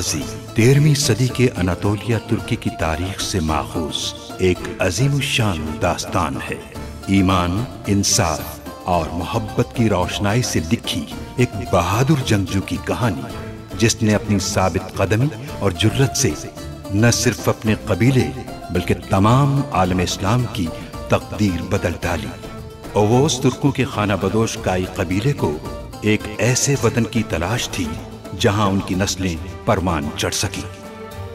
गाजी 13वीं सदी के अनातोलिया तुर्की की तारीख से माखूज एक अजीमुशान दास्तान है। ईमान, इंसाफ और मोहब्बत की रोशनाई से लिखी एक बहादुर जंगजू की कहानी, जिसने अपनी साबित कदमी और जुर्रत से न सिर्फ अपने कबीले बल्कि तमाम आलम इस्लाम की तकदीर बदल डाली। ओवोस तुर्कों के खाना बदोश काई कबीले को एक ऐसे वतन की तलाश थी जहां उनकी नस्लें परवान चढ़ सकी।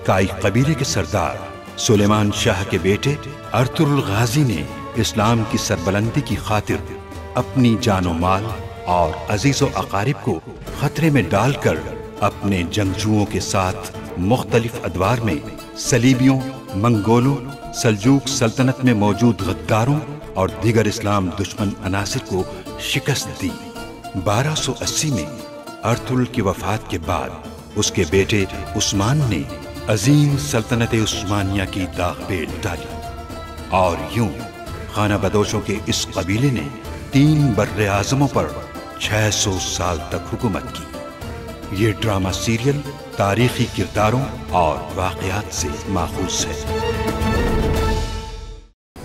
काई कबीले के सरदार सुलेमान शाह के बेटे अर्तुरुल गाजी ने इस्लाम की सरबलंदी की खातिर अपनी जानो माल और अजीजो अकारिब को खतरे में डालकर अपने जंगजुओं के साथ मुख्तलिफ अदवार में सलीबियों, मंगोलों, सल्जूक सल्तनत में मौजूद गद्दारों और दीगर इस्लाम दुश्मन अनासिर को शिकस्त दी। 1280 में अर्तुरुल की वफात के बाद उसके बेटे उस्मान ने अजीम सल्तनत उस्मानिया की दाग पे डाली और यूं खाना बदोशों के इस कबीले ने 3 बर्रे आज़मों पर 600 साल तक हुकूमत की। ये ड्रामा सीरियल तारीखी किरदारों और वाक़यात से माखूज है।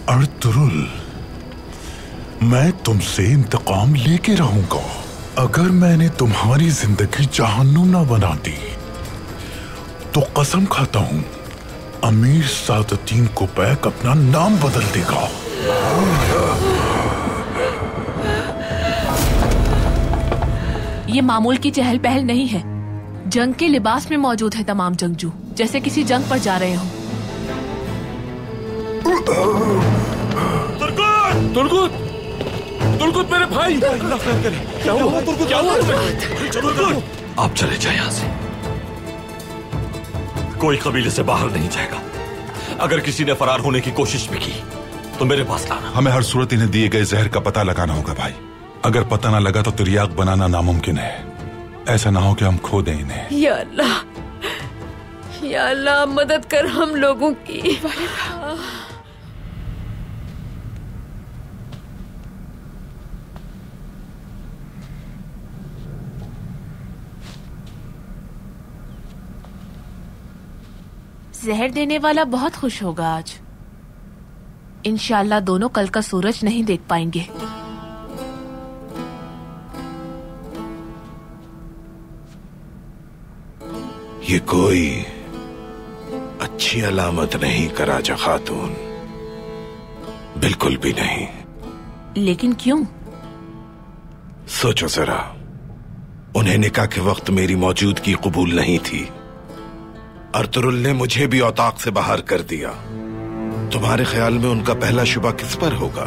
अर्तुरुल, मैं तुमसे इंतकाम लेके रहूंगा। अगर मैंने तुम्हारी जिंदगी जहन्नुम ना बना दी तो कसम खाता हूं अमीर सादतीन कुबैक अपना नाम बदल देगा। ये मामूल की चहल पहल नहीं है। जंग के लिबास में मौजूद है तमाम जंगजू, जैसे किसी जंग पर जा रहे हो। तुर्गुत! तुर्गुत मेरे भाई! क्या हुआ? क्या हुआ? आप चले जाए यहाँ से। कोई कबीले से बाहर नहीं जाएगा। अगर किसी ने फरार होने की कोशिश भी की तो मेरे पास लाना। हमें हर सूरत इन्हें दिए गए जहर का पता लगाना होगा भाई। अगर पता ना लगा तो तिर्याक बनाना नामुमकिन है। ऐसा ना हो कि हम खो दें इन्हें। या अल्लाह मदद कर हम लोगों की। जहर देने वाला बहुत खुश होगा आज। इंशाअल्लाह दोनों कल का सूरज नहीं देख पाएंगे। ये कोई अच्छी अलामत नहीं कराजा खातून, बिल्कुल भी नहीं। लेकिन क्यों? सोचो जरा, उन्हें निकाह के वक्त मेरी मौजूदगी कबूल नहीं थी। अर्तुरुल ने मुझे भी औताक से बाहर कर दिया। तुम्हारे ख्याल में उनका पहला शुबा किस पर होगा?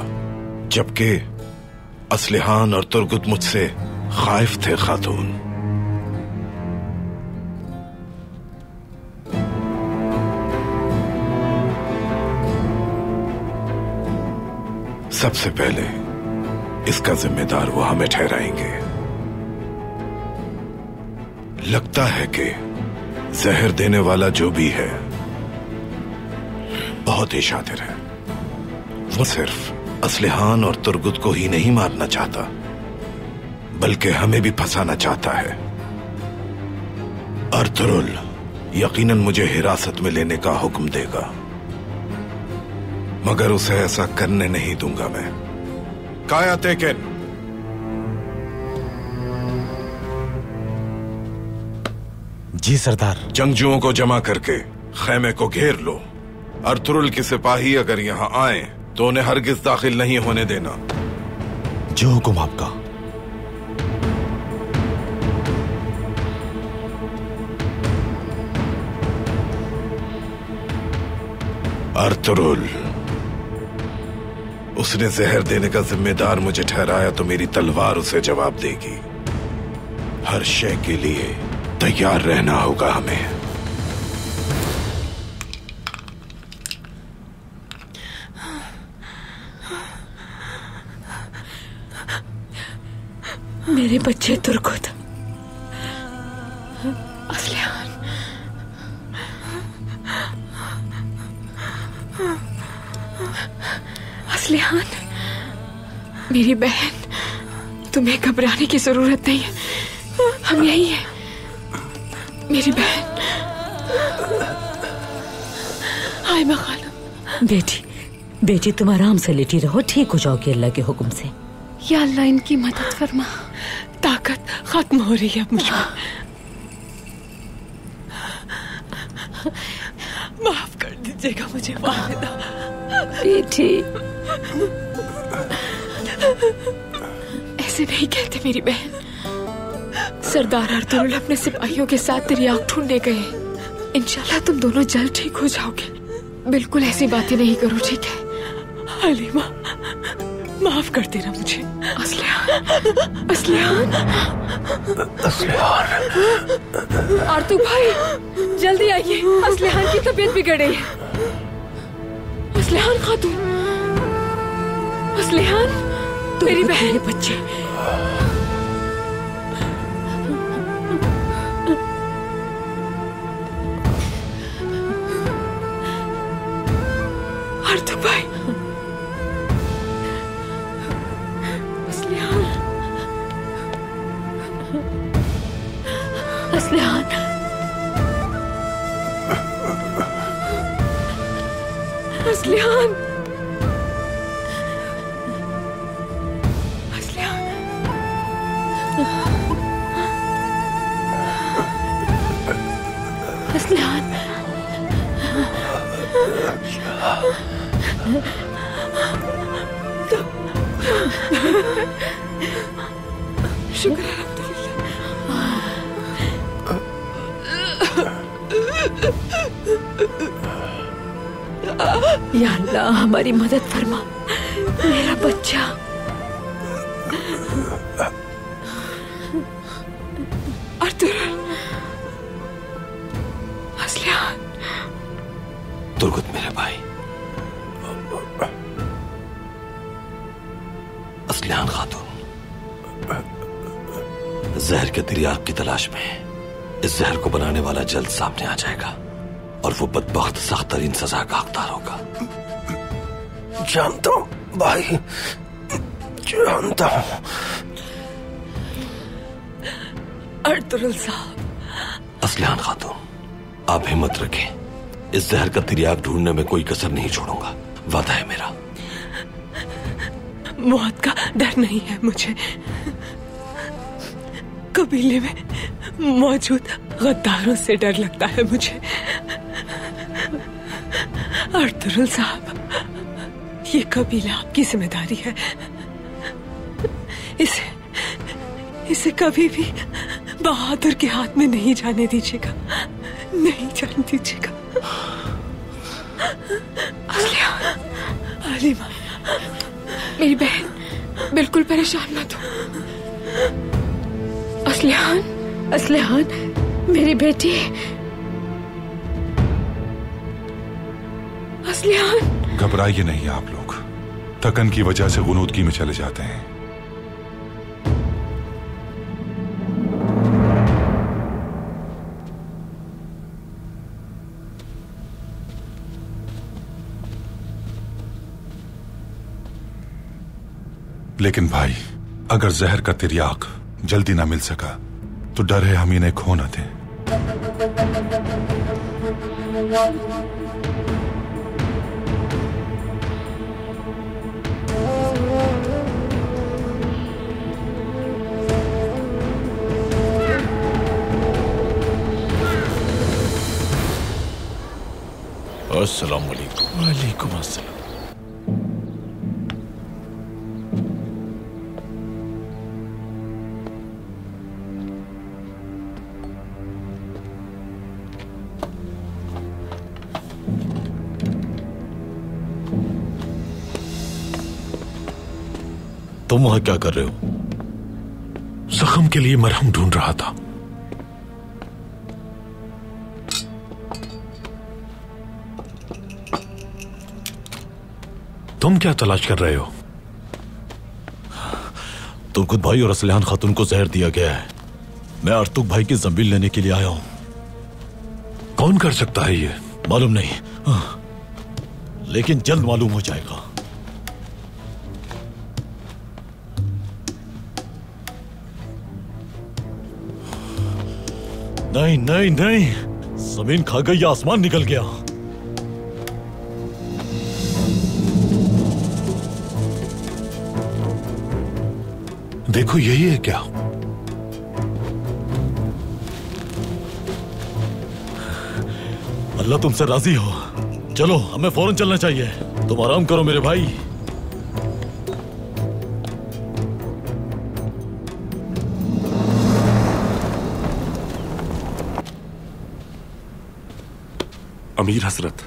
जबकि असलिहान और तुर्गुत मुझसे खाइफ थे खातून। सबसे पहले इसका जिम्मेदार वो हमें ठहराएंगे। लगता है कि जहर देने वाला जो भी है बहुत ही शातिर है। वो सिर्फ असलिहान और तुर्गुत को ही नहीं मारना चाहता, बल्कि हमें भी फंसाना चाहता है। अर्तुरुल यकीनन मुझे हिरासत में लेने का हुक्म देगा, मगर उसे ऐसा करने नहीं दूंगा मैं। काया तेकिन, जी सरदार। जंगजुओं को जमा करके खैमे को घेर लो। अर्तुरुल के सिपाही अगर यहाँ आए तो उन्हें हरगिज दाखिल नहीं होने देना। जो हुक्म आपका। अर्तुरुल, उसने जहर देने का जिम्मेदार मुझे ठहराया तो मेरी तलवार उसे जवाब देगी। हर शय के लिए तैयार रहना होगा हमें। मेरे बच्चे तुर्गुत, असलिहान, असलिहान, मेरी बहन, तुम्हें घबराने की जरूरत नहीं है। हम यही हैं, मेरी बहन। हाय माँ खानम। बेटी तुम आराम से लेटी रहो, ठीक हो जाओगे अल्लाह के हुक्म से। या अल्लाह इनकी मदद फरमा, ताकत खत्म हो रही है अब मुझ में। माफ कर दीजिएगा मुझे वालिदा। बेटी ऐसे नहीं कहते मेरी बहन। सरदार अर्तुगरुल अपने सिपाहियों के साथ तेरी आँख ढूंढने गए। इंशाल्लाह तुम दोनों जल्द ठीक हो जाओगे। बिल्कुल ऐसी बातें नहीं करो, ठीक है? हलीमा माफ कर देना मुझे। असलिहान, असलिहान, आर्तू भाई जल्दी आइए, असलिहान की तबीयत बिगड़ गई है। असलिहान खातून, असलिहान मेरी बहन, बच्चे। आर्तू भाई, असलिहान, असलिहान, असलिहान, असलिहान, शुक्र या अल्लाह हमारी मदद फरमा, मेरा बच्चा। अर्तुगरुल, असलिहान, तुर्गुत मेरे भाई, असलिहान खातून जहर के तिर्याक की तलाश में। इस जहर को बनाने वाला जल्द सामने आ जाएगा और वो बदबख्त सख्त तरीन सजा का हकदार होगा। जानता हूं भाई, जानता हूं। अर्तुगरुल साहब। असलिहान खातून, आप हिम्मत रखें। इस जहर का तिर्याक ढूंढने में कोई कसर नहीं छोड़ूंगा, वादा है मेरा। मौत का डर नहीं है मुझे। कबीले में मौजूद गद्दारों से डर लगता है मुझे। अर्तुगरुल साहब, ये कबीला आपकी जिम्मेदारी है। इसे कभी भी बहादुर के हाथ में नहीं जाने दीजिएगा, नहीं जाने दीजिएगा। हलीमा, मेरी बहन, बिल्कुल परेशान मत हो। असलिहान, असलिहान मेरी बेटी, असलिहान। घबराइए नहीं आप लोग, थकन की वजह से गुनूदगी में चले जाते हैं। लेकिन भाई, अगर जहर का तिर्याक जल्दी ना मिल सका तो डर है हम इन्हें खो ना दें। अस्सलाम वालेकुम। वालेकुम अस्सलाम। तुम वहां क्या कर रहे हो? जख्म के लिए मरहम ढूंढ रहा था। तुम क्या तलाश कर रहे हो? तुर्गुत भाई और असलिहान खातून को जहर दिया गया है। मैं अर्तुग भाई की जमीन लेने के लिए आया हूं। कौन कर सकता है ये? मालूम नहीं, लेकिन जल्द मालूम हो जाएगा। नहीं नहीं नहीं, जमीन खा गई या आसमान निकल गया। देखो यही है क्या? अल्लाह तुमसे राजी हो। चलो हमें फौरन चलना चाहिए। तुम आराम करो मेरे भाई। अमीर हजरत।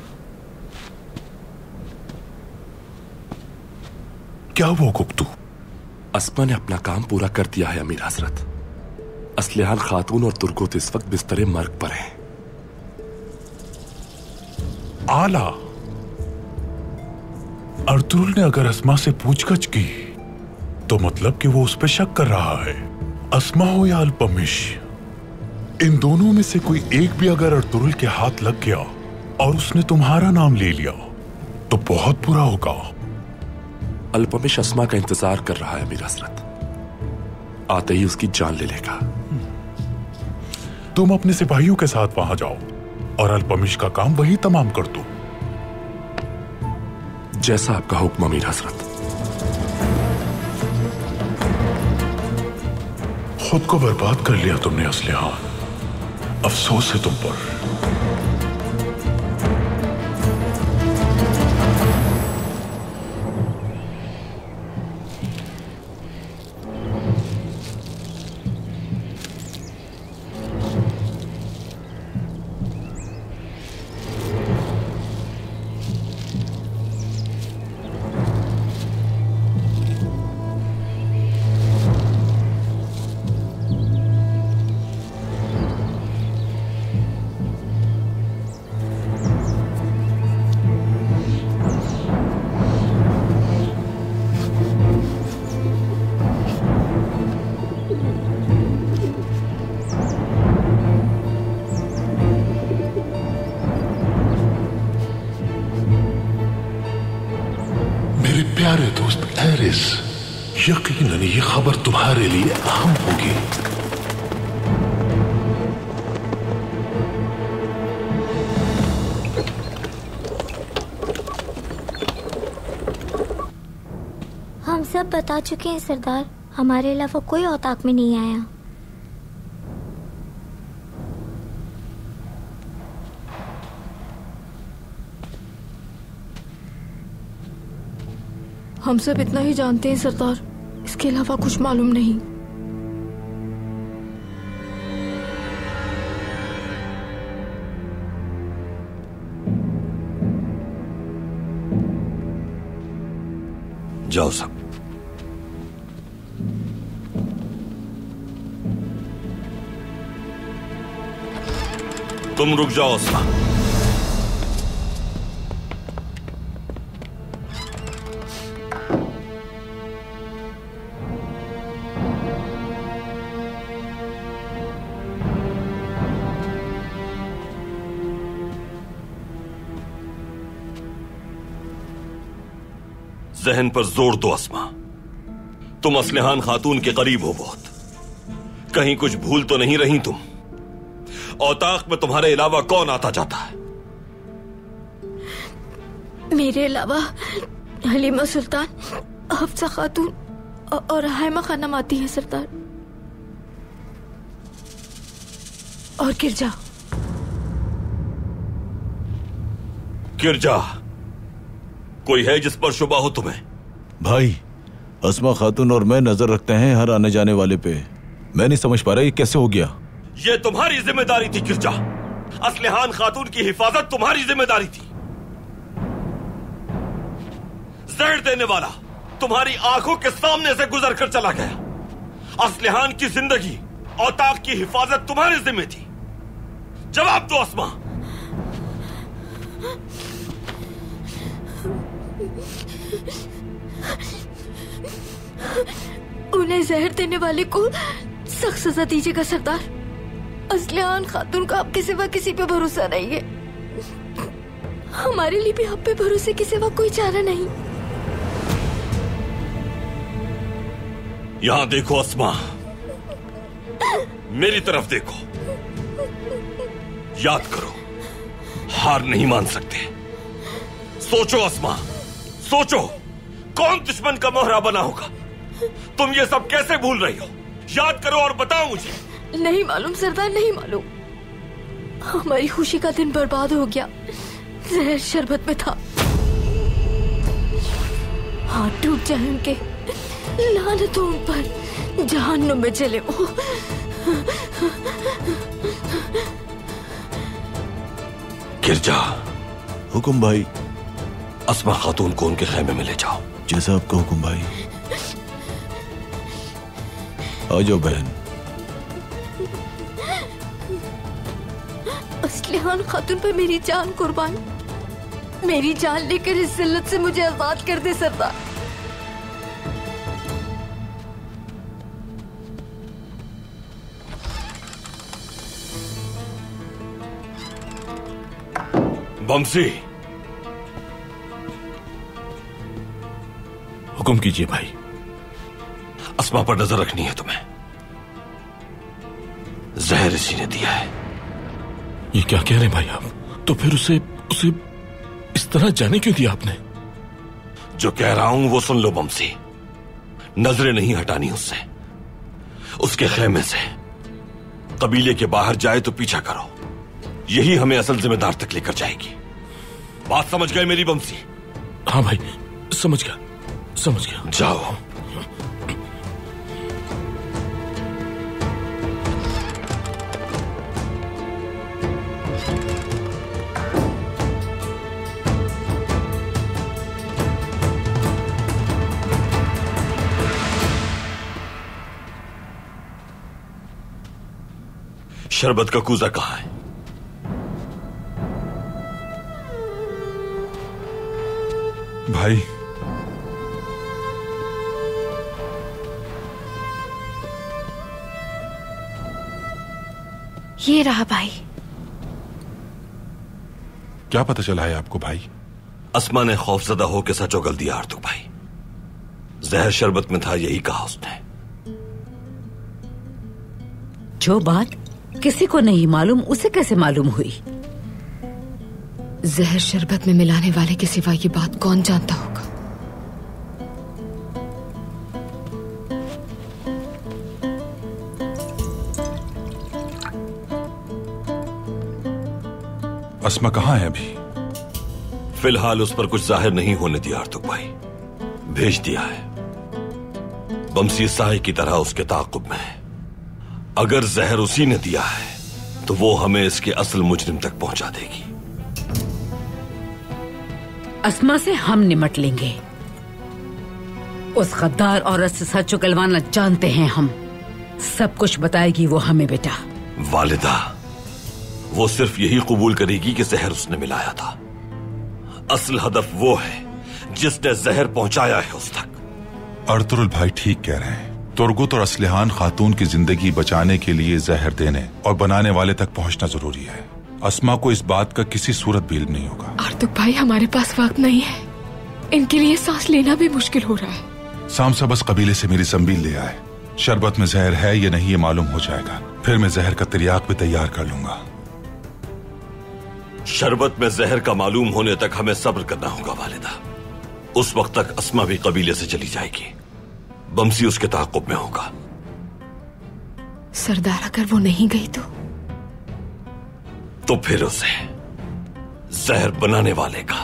क्या वो गुप्तू? अस्मा ने अपना काम पूरा कर दिया है अमीर हजरत। असलिहान खातून और तुर्कोत इस वक्त बिस्तरे मर्ग पर हैं। आला। अर्तुरुल ने अगर अस्मा से पूछगछ की तो मतलब कि वो उस पर शक कर रहा है। अस्मा हो या अल्पमिश, इन दोनों में से कोई एक भी अगर अर्तुरुल के हाथ लग गया और उसने तुम्हारा नाम ले लिया तो बहुत बुरा होगा। अल्पमिश अस्मा का इंतजार कर रहा है अमीर हजरत। आते ही उसकी जान ले लेगा। तुम अपने सिपाहियों के साथ वहां जाओ और अल्पमिश का काम वही तमाम कर दो। जैसा आपका हुक्म अमीर हजरत। खुद को बर्बाद कर लिया तुमने असलिहान। अफसोस है तुम पर। प्यारे दोस्त एरिस, यकीनन ये खबर तुम्हारे लिए अहम होगी। हम सब बता चुके हैं सरदार, हमारे अलावा कोई औताक में नहीं आया। हम सब इतना ही जानते हैं सरदार, इसके अलावा कुछ मालूम नहीं। जाओ सब। तुम रुक जाओ अस्मा। जहन पर जोर दो अस्मा। तुम असलिहान खातून के करीब हो बहुत। कहीं कुछ भूल तो नहीं रही तुम? औताक में तुम्हारे अलावा कौन आता जाता है? मेरे अलावा हलीमा सुल्तान, हफ्सा खातून और हाइमा खानम आती है सरदार, और किरजा। किरजा कोई है जिस पर शुबा हो तुम्हें? भाई, अस्मा खातून और मैं नजर रखते हैं हर आने जाने वाले पे। मैं नहीं समझ पा रहा ये कैसे हो गया। ये तुम्हारी जिम्मेदारी थी किरजा। असलिहान खातून की हिफाजत तुम्हारी जिम्मेदारी थी। जहर देने वाला तुम्हारी आंखों के सामने से गुजर कर चला गया। असलिहान की जिंदगी, औताक की हिफाजत तुम्हारी जिम्मे थी। जवाब दो अस्मा। उन्हें जहर देने वाले को सख्त सजा दीजिएगा सरदार। असलिहान खातून का आपके सिवा किसी पे भरोसा नहीं है। हमारे लिए भी आप पे भरोसे के सिवा कोई चारा नहीं। यहां देखो अस्मा, मेरी तरफ देखो। याद करो, हार नहीं मान सकते। सोचो अस्मा, सोचो कौन दुश्मन का मोहरा बना होगा। तुम ये सब कैसे भूल रही हो? याद करो और बताओ मुझे। नहीं मालूम सरदार, नहीं मालूम। हमारी खुशी का दिन बर्बाद हो गया। जहर शरबत में था। हाथ टूट जाए उनके, लानत हो उन पर, जहन्नुम में चले वो। गिरजा। हुकुम भाई। अस्मा खातून को उनके खेमे में ले जाओ। जैसा आपका हुकुम भाई। आ जाओ बहन। अस्लिहान खातून पर मेरी जान कुर्बान। मेरी जान लेकर इस जिल्लत से मुझे आजाद कर दे सरदार। बमसी। हुक्म कीजिए भाई। अस्मा पर नजर रखनी है तुम्हें। जहर इसी ने दिया है। ये क्या कह रहे हैं भाई आप? तो फिर उसे इस तरह जाने क्यों दिया आपने? जो कह रहा हूं वो सुन लो बमसी। नजरें नहीं हटानी उससे, उसके खेमे से। कबीले के बाहर जाए तो पीछा करो, यही हमें असल जिम्मेदार तक लेकर जाएगी। बात समझ गए मेरी बमसी? हाँ भाई, समझ गया समझ गया। जाओ। शरबत का कूजा कहां है? भाई, ये रहा भाई। क्या पता चला है आपको भाई? अस्मा ने खौफजदा होकर सच उगल दिया आर्तुक भाई। जहर शरबत में था, यही कहा उसने। जो बात किसी को नहीं मालूम उसे कैसे मालूम हुई? जहर शरबत में मिलाने वाले के सिवा ये बात कौन जानता होगा? अस्मा कहाँ है अभी? फिलहाल उस पर कुछ जाहिर नहीं होने दिया आर्तुक भाई। भेज दिया है। बमसी साए की तरह उसके ताक़ुब में है। अगर जहर उसी ने दिया है तो वो हमें इसके असल मुजरिम तक पहुंचा देगी। अस्मा से हम निमट लेंगे। उस गद्दार औरत से सच उगलवाना जानते हैं हम। सब कुछ बताएगी वो हमें बेटा। वालिदा, वो सिर्फ यही कबूल करेगी कि जहर उसने मिलाया था। असल हदफ वो है जिसने जहर पहुंचाया है उस तक। अर्तुरुल भाई ठीक कह रहे हैं। तुर्गुत और अस्लिहान खातून की जिंदगी बचाने के लिए जहर देने और बनाने वाले तक पहुंचना जरूरी है। अस्मा को इस बात का किसी सूरत भी इल्म नहीं होगा। आर्तुक भाई, हमारे पास वक्त नहीं है। इनके लिए सांस लेना भी मुश्किल हो रहा है। सामसा बस कबीले से मेरी संबील ले आए। शरबत में जहर है या नहीं ये मालूम हो जाएगा, फिर मैं जहर का तिरियाक भी तैयार कर लूंगा। शरबत में जहर का मालूम होने तक हमें सब्र करना होगा वालिदा। उस वक्त तक अस्मा भी कबीले से चली जाएगी। बमसी उसके ताक़ुब में होगा। सरदार, अगर वो नहीं गई तो फिर उसे जहर बनाने वाले का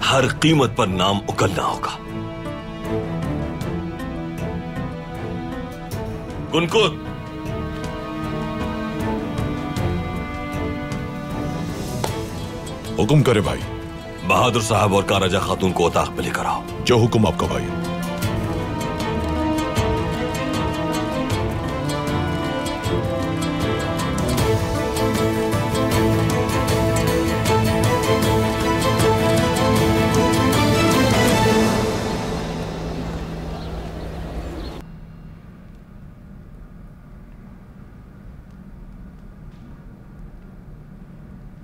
हर कीमत पर नाम उगलना होगा। गुनगुन, हुक्म करे भाई। बहादुर साहब और काराजा खातून को उताक में लेकर आओ। जो हुक्म आपका भाई।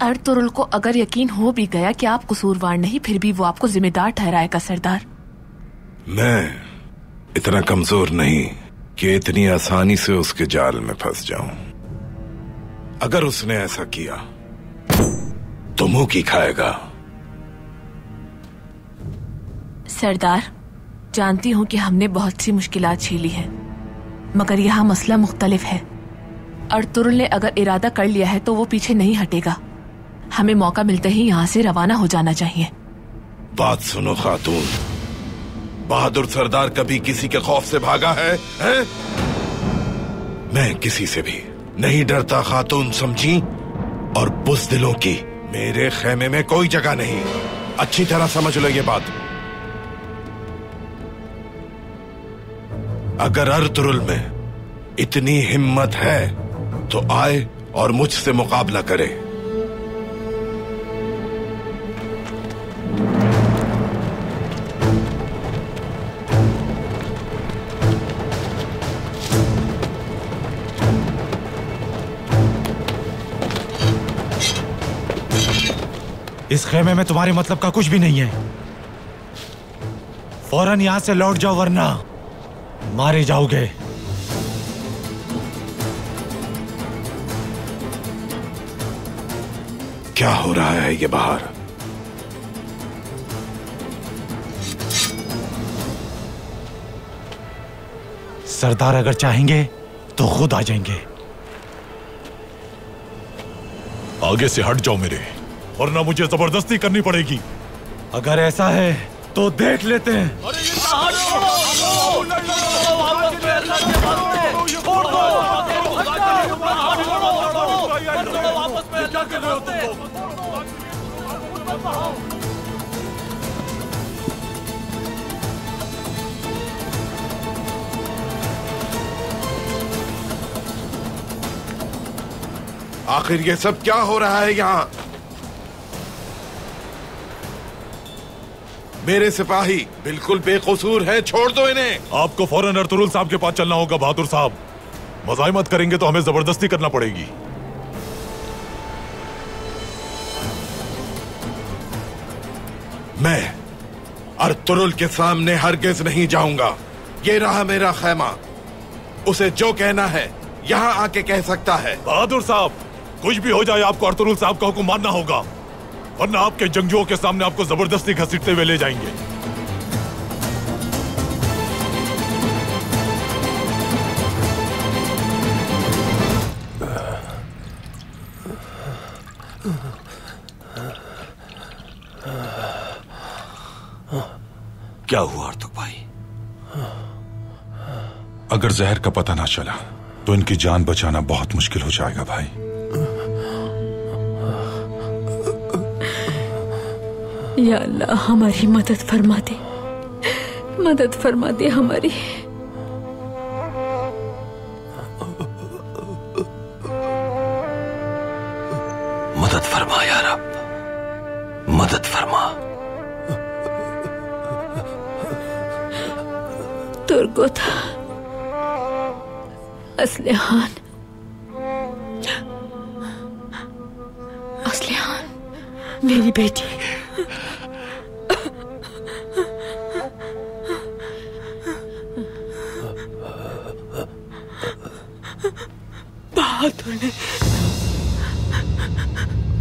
अर्तुरुल को अगर यकीन हो भी गया कि आप कसूरवार नहीं, फिर भी वो आपको जिम्मेदार ठहराएगा सरदार। मैं इतना कमजोर नहीं कि इतनी आसानी से उसके जाल में फंस जाऊं। अगर उसने ऐसा किया तो मुंह की खाएगा। सरदार, जानती हूँ कि हमने बहुत सी मुश्किलात झेली हैं, मगर यहाँ मसला मुख्तलिफ है। अर्तुगरुल ने अगर इरादा कर लिया है तो वो पीछे नहीं हटेगा। हमें मौका मिलते ही यहाँ से रवाना हो जाना चाहिए। बात सुनो खातून, बहादुर सरदार कभी किसी के खौफ से भागा है? मैं किसी से भी नहीं डरता खातून, समझी? और बुज़दिलों की मेरे खेमे में कोई जगह नहीं। अच्छी तरह समझ लो ये बात। अगर अर्तुगरुल में इतनी हिम्मत है तो आए और मुझसे मुकाबला करे। इस खेमे में तुम्हारे मतलब का कुछ भी नहीं है। फौरन यहां से लौट जाओ वरना मारे जाओगे। क्या हो रहा है ये बाहर? सरदार अगर चाहेंगे तो खुद आ जाएंगे। आगे से हट जाओ मेरे, वरना मुझे जबरदस्ती करनी पड़ेगी। अगर ऐसा है तो देख लेते हैं। आखिर ये सब क्या हो रहा है यहाँ? मेरे सिपाही बिल्कुल बेकसूर हैं, छोड़ दो इन्हें। आपको फौरन अर्तुगरुल साहब के पास चलना होगा बहादुर साहब। मज़ाहिमत करेंगे तो हमें जबरदस्ती करना पड़ेगी। मैं अर्तुगरुल के सामने हरगिज नहीं जाऊंगा। ये रहा मेरा खैमा, उसे जो कहना है यहाँ आके कह सकता है। बहादुर साहब, कुछ भी हो जाए आपको अर्तुगरुल साहब का हुक्म मानना होगा, वरना आपके जंगजुओं के सामने आपको जबरदस्ती घसीटते हुए ले जाएंगे। क्या हुआ अर्तुग भाई? अगर जहर का पता ना चला तो इनकी जान बचाना बहुत मुश्किल हो जाएगा भाई। या अल्लाह, हमारी मदद फरमा दे, मदद फरमा दे हमारी। मदद फरमा या रब, मदद फरमा। तुर्गुत, असलिहान, असलिहान, मेरी बेटी।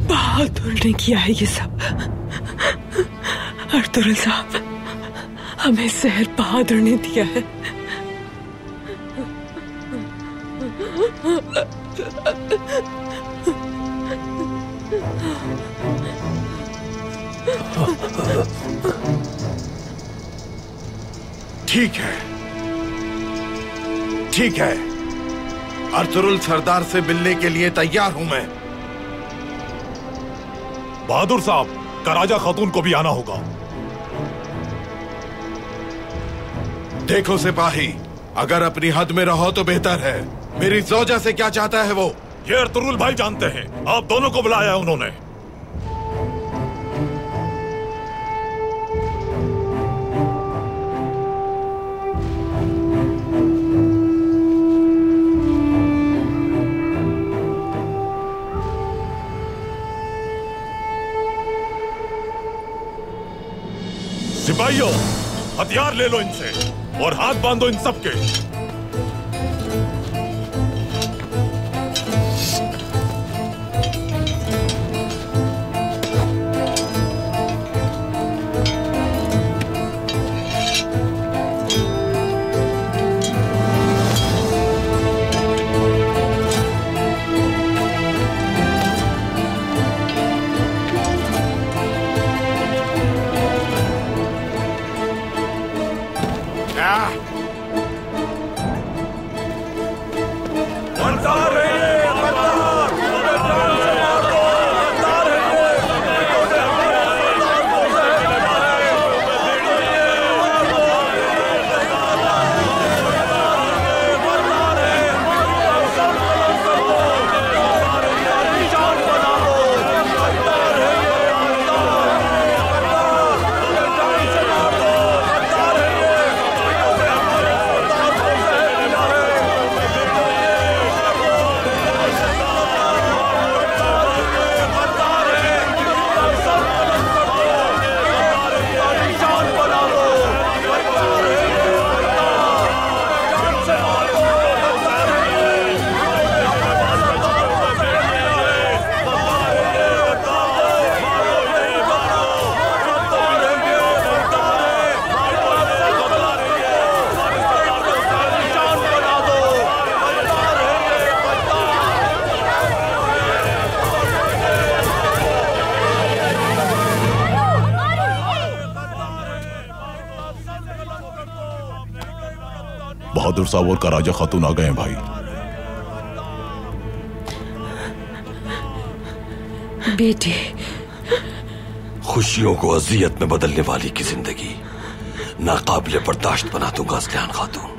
बहादुर ने किया है ये सब। अर्तुगरुल साहब, हमें जहर बहादुर ने दिया है। ठीक है, ठीक है, अर्तुगरुल सरदार से मिलने के लिए तैयार हूं मैं। बहादुर साहब, कराजा खातून को भी आना होगा। देखो सिपाही, अगर अपनी हद में रहो तो बेहतर है। मेरी ज़ौजा से क्या चाहता है वो? ये अर्तुगरुल भाई जानते हैं। आप दोनों को बुलाया है उन्होंने। सिपाहियों, हथियार ले लो इनसे और हाथ बांधो इन सबके। बहादुर साहब और कराजा खातून आ गए हैं भाई। बेटे, खुशियों को अजियत में बदलने वाली की जिंदगी नाकाबिले बर्दाश्त बना दूंगा असलिहान खातून।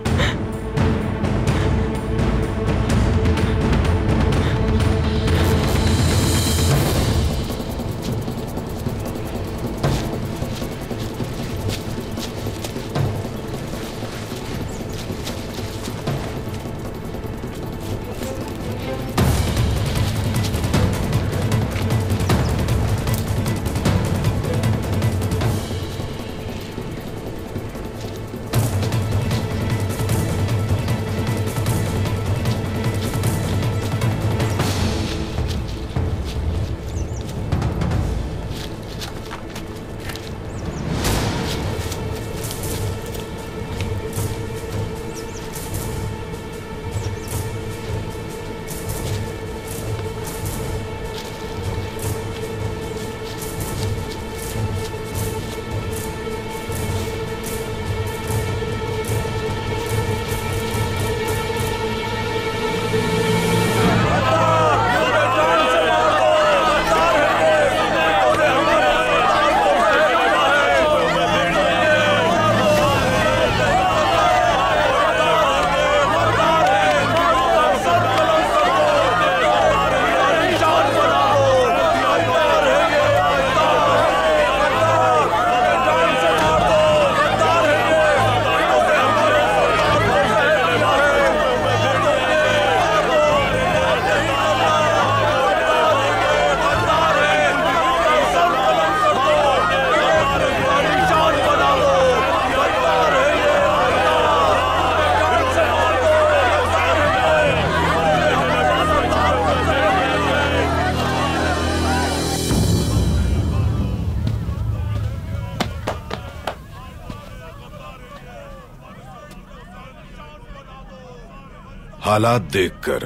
हालात देखकर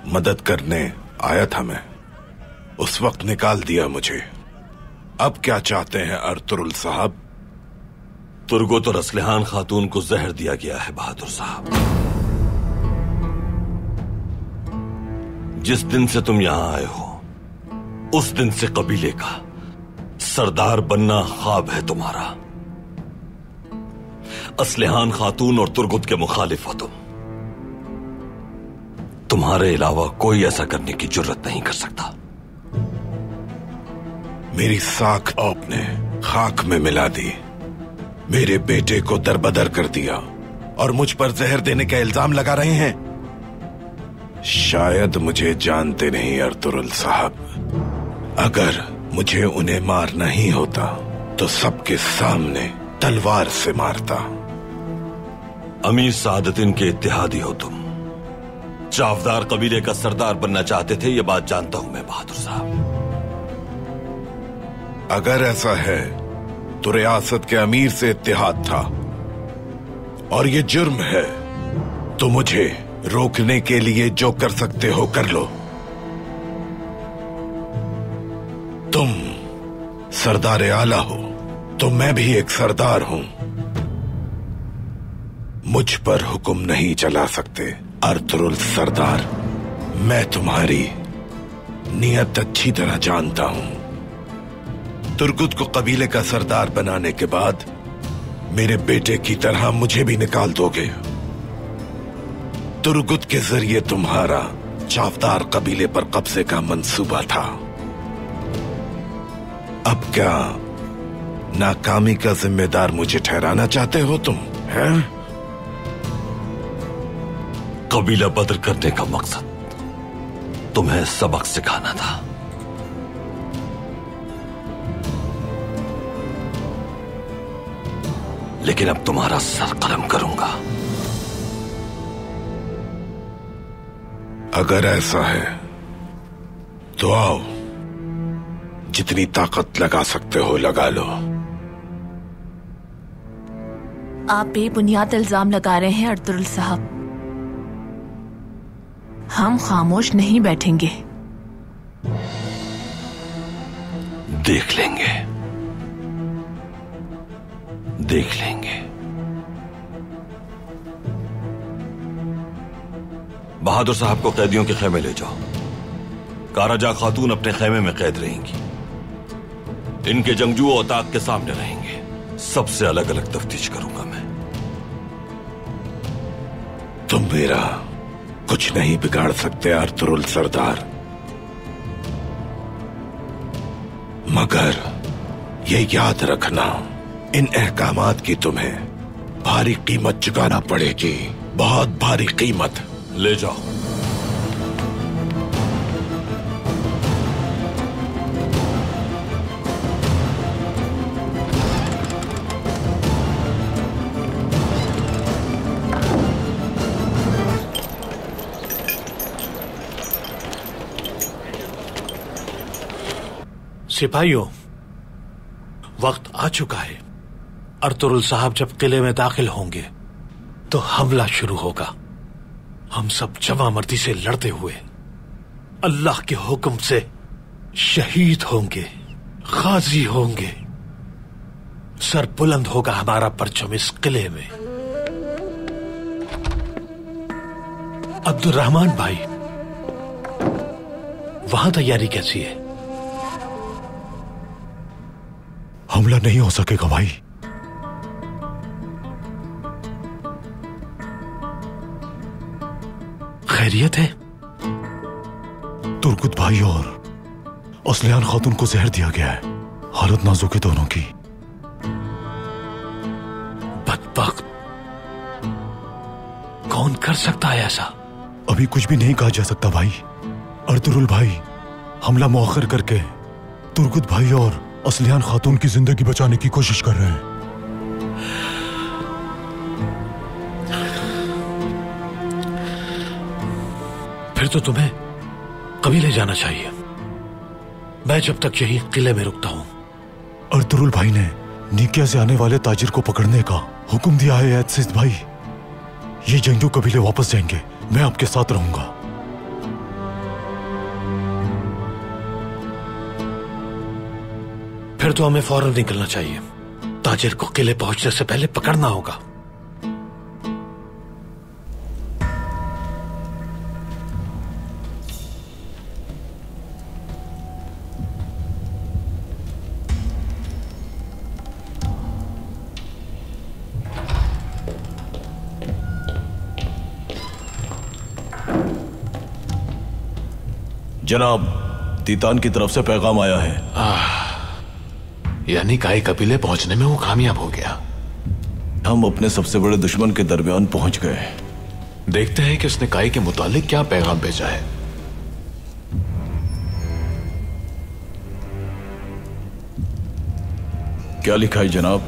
मदद करने आया था मैं, उस वक्त निकाल दिया मुझे। अब क्या चाहते हैं अर्तुरुल साहब? तुर्गुत और असलिहान खातून को जहर दिया गया है बहादुर साहब। जिस दिन से तुम यहां आए हो उस दिन से कबीले का सरदार बनना ख्वाब है तुम्हारा। असलिहान खातून और तुर्गुत के मुखालिफ हो तुम। तुम्हारे अलावा कोई ऐसा करने की जुर्रत नहीं कर सकता। मेरी साख आपने खाक में मिला दी, मेरे बेटे को दरबदर कर दिया और मुझ पर जहर देने का इल्जाम लगा रहे हैं। शायद मुझे जानते नहीं अर्तुरुल साहब। अगर मुझे उन्हें मारना ही होता तो सबके सामने तलवार से मारता। अमीर सादतिन के इत्तेहादी हो तुम। चावदार कबीले का सरदार बनना चाहते थे, यह बात जानता हूं मैं बहादुर साहब। अगर ऐसा है तो रियासत के अमीर से इत्तेहाद था और ये जुर्म है, तो मुझे रोकने के लिए जो कर सकते हो कर लो। तुम सरदार आला हो तो मैं भी एक सरदार हूं। मुझ पर हुक्म नहीं चला सकते अर्तुरुल सरदार। मैं तुम्हारी नीयत अच्छी तरह जानता हूं। तुर्गुत को कबीले का सरदार बनाने के बाद मेरे बेटे की तरह मुझे भी निकाल दोगे। तुर्गुत के जरिए तुम्हारा चावदार कबीले पर कब्जे का मंसूबा था। अब क्या नाकामी का जिम्मेदार मुझे ठहराना चाहते हो तुम, हैं? कबीला बदर करने का मकसद तुम्हें सबक सिखाना था। लेकिन अब तुम्हारा सर कलम करूंगा। अगर ऐसा है तो आओ, जितनी ताकत लगा सकते हो लगा लो। आप बेबुनियाद इल्जाम लगा रहे हैं अर्तुरुल साहब। हम खामोश नहीं बैठेंगे। देख लेंगे, देख लेंगे। बहादुर साहब को कैदियों के खेमे ले जाओ। कारजा खातून अपने खेमे में कैद रहेंगी। इनके जंगजू औताक के सामने रहेंगे। सबसे अलग अलग तफ्तीश करूंगा मैं। तुम मेरा कुछ नहीं बिगाड़ सकते अर्तुरुल सरदार, मगर ये याद रखना, इन अहकामात की तुम्हें भारी कीमत चुकाना पड़ेगी, बहुत भारी कीमत। ले जाओ। सिपाहियों, वक्त आ चुका है। अर्तुरुल साहब जब किले में दाखिल होंगे तो हमला शुरू होगा। हम सब जवामर्दी से लड़ते हुए अल्लाह के हुक्म से शहीद होंगे, गाजी होंगे। सर बुलंद होगा हमारा परचम इस किले में। अब्दुर्रहमान भाई, वहां तैयारी कैसी है? हमला नहीं हो सकेगा भाई। खैरियत है? तुर्कुत भाई और असलियान खातून को जहर दिया गया है। हालत नाजुक है दोनों की। बदबख्त, कौन कर सकता है ऐसा? अभी कुछ भी नहीं कहा जा सकता भाई। अर्तुरुल भाई हमला मुअख्खर करके तुर्कुत भाई और असलियान खातून की जिंदगी बचाने की कोशिश कर रहे हैं। फिर तो तुम्हें कबीले जाना चाहिए। मैं जब तक यही किले में रुकता हूं। अर्तुरुल भाई ने निकिया से आने वाले ताजिर को पकड़ने का हुक्म दिया है एतसिस भाई। ये जंगजू कबीले वापस जाएंगे, मैं आपके साथ रहूंगा। फिर तो हमें फौरन निकलना चाहिए। ताजिर को किले पहुंचने से पहले पकड़ना होगा। जनाब, तीतान की तरफ से पैगाम आया है। यानी काई कबीले पहुंचने में वो कामयाब हो गया। हम अपने सबसे बड़े दुश्मन के दरमियान पहुंच गए। देखते हैं कि उसने काई के मुतालिक क्या पैगाम भेजा है। क्या लिखा है जनाब?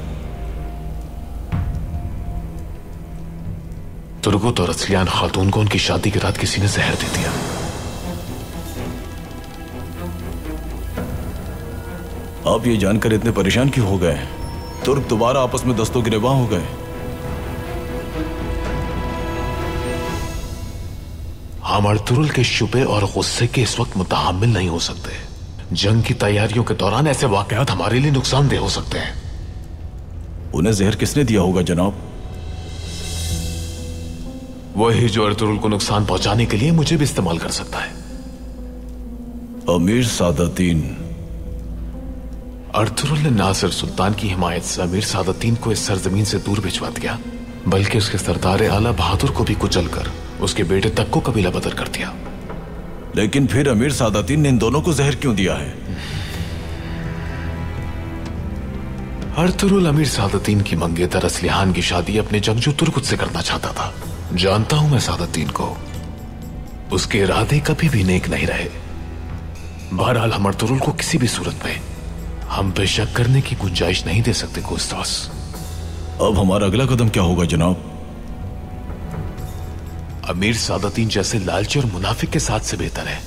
तुर्गुत और असलियान खातून को उनकी शादी की रात किसी ने जहर दे दिया। आप ये जानकर इतने परेशान क्यों हो गए? तुर्क दोबारा आपस में दस्तों गिरेबां हो गए। हम अर्तुरुल के शुबे और गुस्से के इस वक्त मुतहम्मिल नहीं हो सकते। जंग की तैयारियों के दौरान ऐसे वाकयात हमारे लिए नुकसानदेह हो सकते हैं। उन्हें जहर किसने दिया होगा जनाब? वही जो अर्तुरुल को नुकसान पहुंचाने के लिए मुझे भी इस्तेमाल कर सकता है। अमीर सादातीन। अर्तुरुल ने नासिर सुल्तान की हिमायत से अमीर सादातीन को इस सरजमीन से दूर भिजवा दिया, बल्कि उसके सरदार आला बहादुर को भी कुचलकर उसके बेटे तक को कबीला बदर कर दिया। लेकिन फिर अमीर सादातीन ने इन दोनों को जहर क्यों दिया है? अर्तुरुल अमीर सादातीन की मंगेतर असलिहान की शादी अपने जंगजू तुर्कुत से करना चाहता था। जानता हूं मैं सादातीन को, उसके इरादे कभी भी नेक नहीं रहे। बहरहाल हम अर्तुरुल को किसी भी सूरत में हम पे शक करने की गुंजाइश नहीं दे सकते कोस्तास। अब हमारा अगला कदम क्या होगा जनाब? अमीर सादातीन जैसे लालची और मुनाफिक के साथ से बेहतर है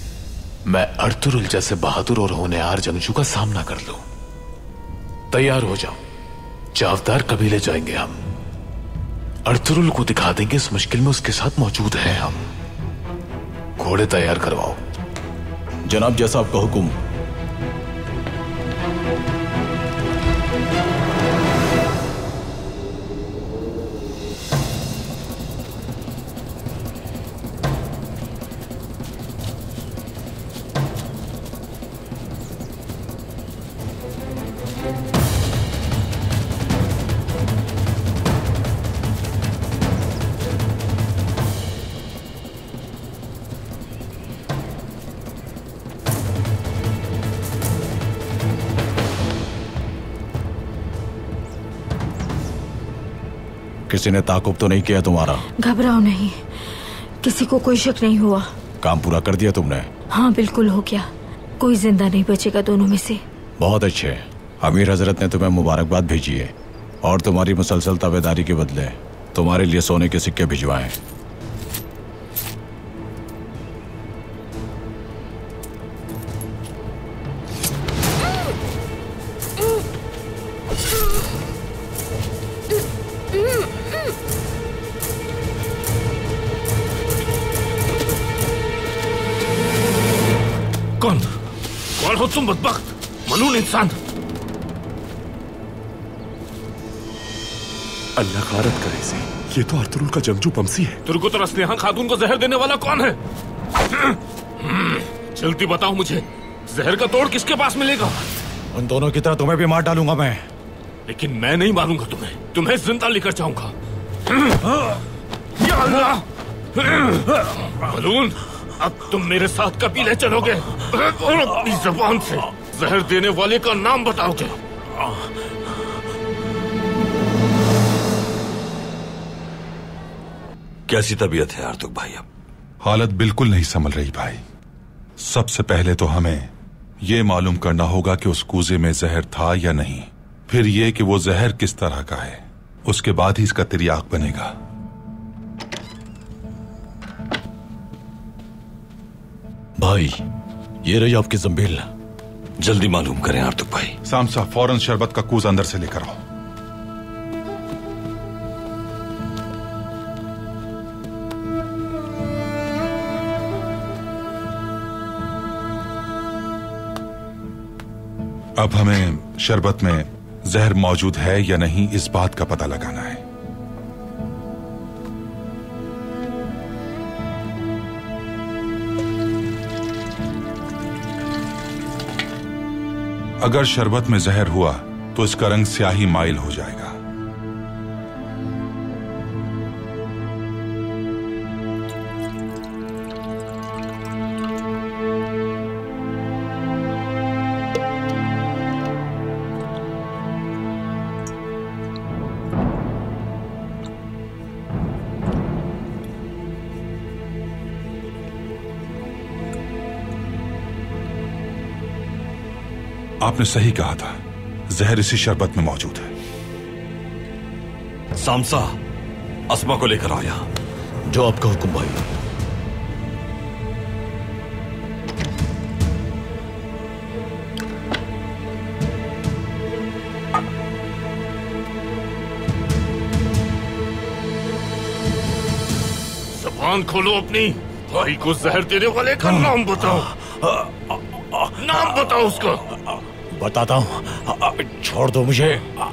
मैं अर्तुरुल जैसे बहादुर और होनहार जंगजू का सामना कर लूं। तैयार हो जाओ, चावदार कबीले जाएंगे हम। अर्तुरुल को दिखा देंगे इस मुश्किल में उसके साथ मौजूद हैं हम। घोड़े तैयार करवाओ। जनाब, जैसा आपका हुक्म। किसी ने ताकुब तो नहीं किया तुम्हारा? घबराओ नहीं, किसी को कोई शक नहीं हुआ। काम पूरा कर दिया तुमने? हाँ बिल्कुल हो गया, कोई जिंदा नहीं बचेगा दोनों में से। बहुत अच्छे। अमीर हजरत ने तुम्हें मुबारकबाद भेजी है और तुम्हारी मुसलसल ताबेदारी के बदले तुम्हारे लिए सोने के सिक्के भिजवाए। कौन हो तुम बदबख्त, मलून इंसान? अल्लाह खारत करे इसे, ये तो अर्तुरुल का जंगजू बमसी है। तुर्कुत और अस्लिहा खातून को जहर देने वाला कौन है? जल्दी बताओ मुझे, जहर का तोड़ किसके पास मिलेगा? उन दोनों की तरह तुम्हें भी मार डालूंगा मैं। लेकिन मैं नहीं मारूंगा तुम्हें जिंदा लेकर जाऊंगा। या अल्लाह! मलून, अब तुम मेरे साथ कबीले चलोगे और अपनी जुबान से जहर देने वाले का नाम बताओगे। कैसी तबीयत है आर्तुक भाई? अब हालत बिल्कुल नहीं संभल रही भाई। सबसे पहले तो हमें यह मालूम करना होगा कि उस कूजे में जहर था या नहीं, फिर यह कि वो जहर किस तरह का है, उसके बाद ही इसका तिर्याक बनेगा। भाई, ये रही आपकी जंबील। जल्दी मालूम करें आर्तुक भाई। सामसा, फौरन शरबत का कूज अंदर से लेकर आओ। अब हमें शरबत में जहर मौजूद है या नहीं, इस बात का पता लगाना है। अगर शरबत में जहर हुआ तो इसका रंग स्याही माइल हो जाएगा। आपने सही कहा था, जहर इसी शरबत में मौजूद है। सामसा, अस्मा को लेकर आओ यहां। जो आपका हुक्म भाई। जुबान खोलो अपनी। भाई को जहर देने वाले का नाम बताओ। नाम बताओ उसका। बताता हूं, छोड़ दो मुझे।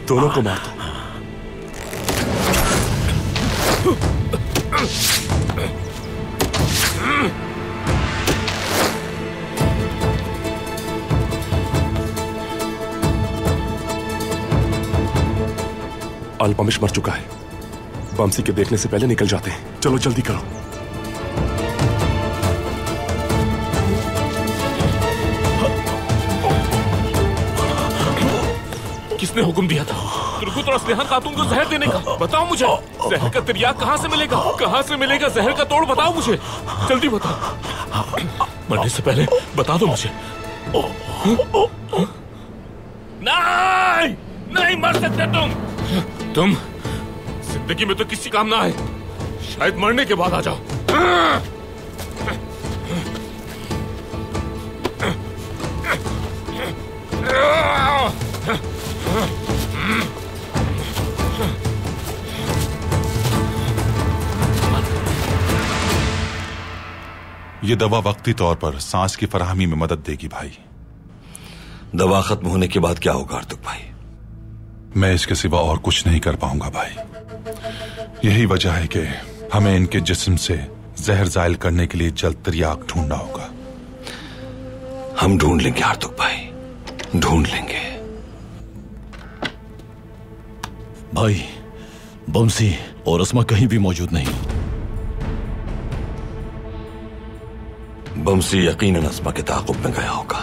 दोनों को मार दो। अल्पमिश मर चुका है, बमसी के देखने से पहले निकल जाते हैं। चलो जल्दी करो। किसने हुक्म दिया था तुर्कुत और अस्लिहा खातून को जहर देने का? बताओ मुझे, जहर का तिर्याक कहां से मिलेगा? कहां से मिलेगा जहर का तोड़? बताओ मुझे, जल्दी बताओ। मरने से पहले बता दो मुझे। नहीं, नहीं मर सकते तुम जिंदगी में तो किसी काम ना आए, शायद मरने के बाद आ जाओ। ये दवा वक्ती तौर पर सांस की फराहमी में मदद देगी भाई। दवा खत्म होने के बाद क्या होगा आर्तुक भाई? मैं इसके सिवा और कुछ नहीं कर पाऊंगा भाई। यही वजह है कि हमें इनके जिस्म से जहर जायल करने के लिए जल्द तिर्याक ढूंढना होगा। हम ढूंढ लेंगे आर्तुक भाई, ढूंढ लेंगे। भाई, बमसी और अस्मा कहीं भी मौजूद नहीं। बमसी यकीनन अस्मा के ताक़ुब में गया होगा।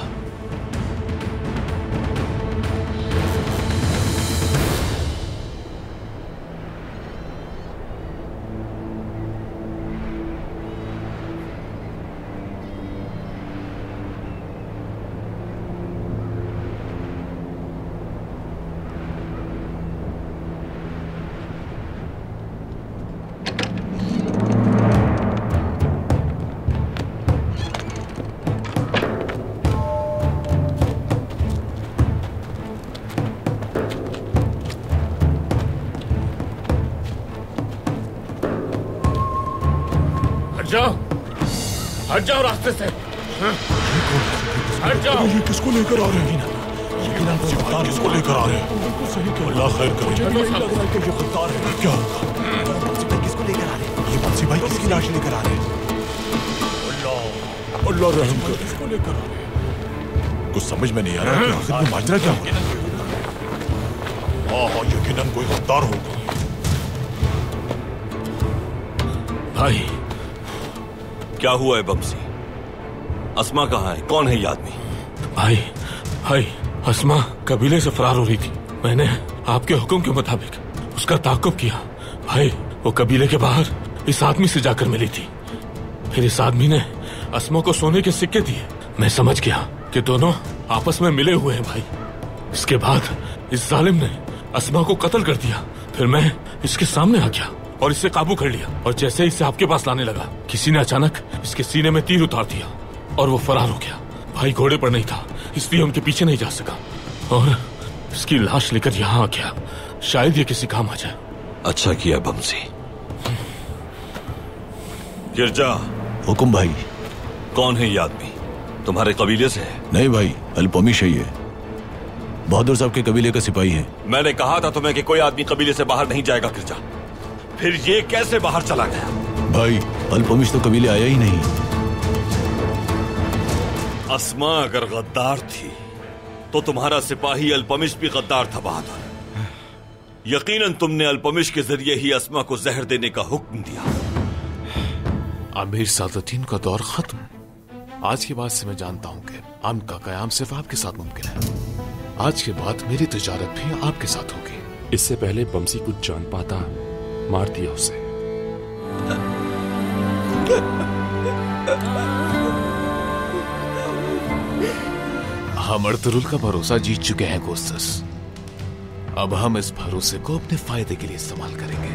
हट जाओ रास्ते से। हट जाओ। ये किसको लेकर आ रहे हैं? किसको लेकर आ रहे हैं? अल्लाह खैर करे। ये गद्दार है। क्या होगा? किसको लेकर आ रहे हैं? ये बमसी भाई किसकी लाश लेकर आ रहे हैं? अल्लाह रहम करे। किसको लेकर आ रहे हैं? कुछ समझ में नहीं आ रहा कि आखिर में माजरा क्या हो रहा है। हाँ, यकीनन कोई गद्दार होगा। भाई, क्या हुआ है बमसी? अस्मा कहाँ है? कौन है ये आदमी? भाई, अस्मा कबीले से फरार हो रही थी। मैंने आपके हुक्म के मुताबिक उसका ताक़ुब किया। भाई, वो कबीले के बाहर इस आदमी से जाकर मिली थी। फिर इस आदमी ने अस्मा को सोने के सिक्के दिए। मैं समझ गया कि दोनों आपस में मिले हुए हैं भाई। इसके बाद इस जालिम ने अस्मा को कत्ल कर दिया। फिर मैं इसके सामने आ गया और इसे काबू कर लिया। और जैसे इसे आपके पास लाने लगा, किसी ने अचानक इसके सीने में तीर उतार दिया और वो फरार हो गया। भाई घोड़े पर नहीं था, इसलिए उनके पीछे नहीं जा सका और इसकी लाश लेकर यहाँ आ गया। शायद ये किसी काम आ जाए। अच्छा किया बमसी। गिरजा। हुकुम भाई। कौन है ये आदमी? तुम्हारे कबीले से है? नहीं भाई, अल्पमिश है ये। बहादुर साहब के कबीले का सिपाही है। मैंने कहा था तुम्हें कि कोई आदमी कबीले से बाहर नहीं जाएगा गिरजा। फिर ये कैसे बाहर चला गया? भाई, अल्पमिश तो कबीले आया ही नहीं। अस्मा अगर गद्दार थी तो तुम्हारा सिपाही अल्पमिश भी गद्दार था बहादुर। यकीनन तुमने अल्पमिश के जरिए ही अस्मा को जहर देने का हुक्म दिया। अमीर सादुद्दीन का दौर खत्म। आज के बाद से मैं जानता हूँ कि अमन का कयाम सिर्फ आपके साथ मुमकिन है। आज के बाद मेरी तिजारत भी आपके साथ होगी। इससे पहले बमसी कुछ जान पाता, मार दिया उसे। हम अर्तुरुल का भरोसा जीत चुके हैं कोस्तस। अब हम इस भरोसे को अपने फायदे के लिए इस्तेमाल करेंगे।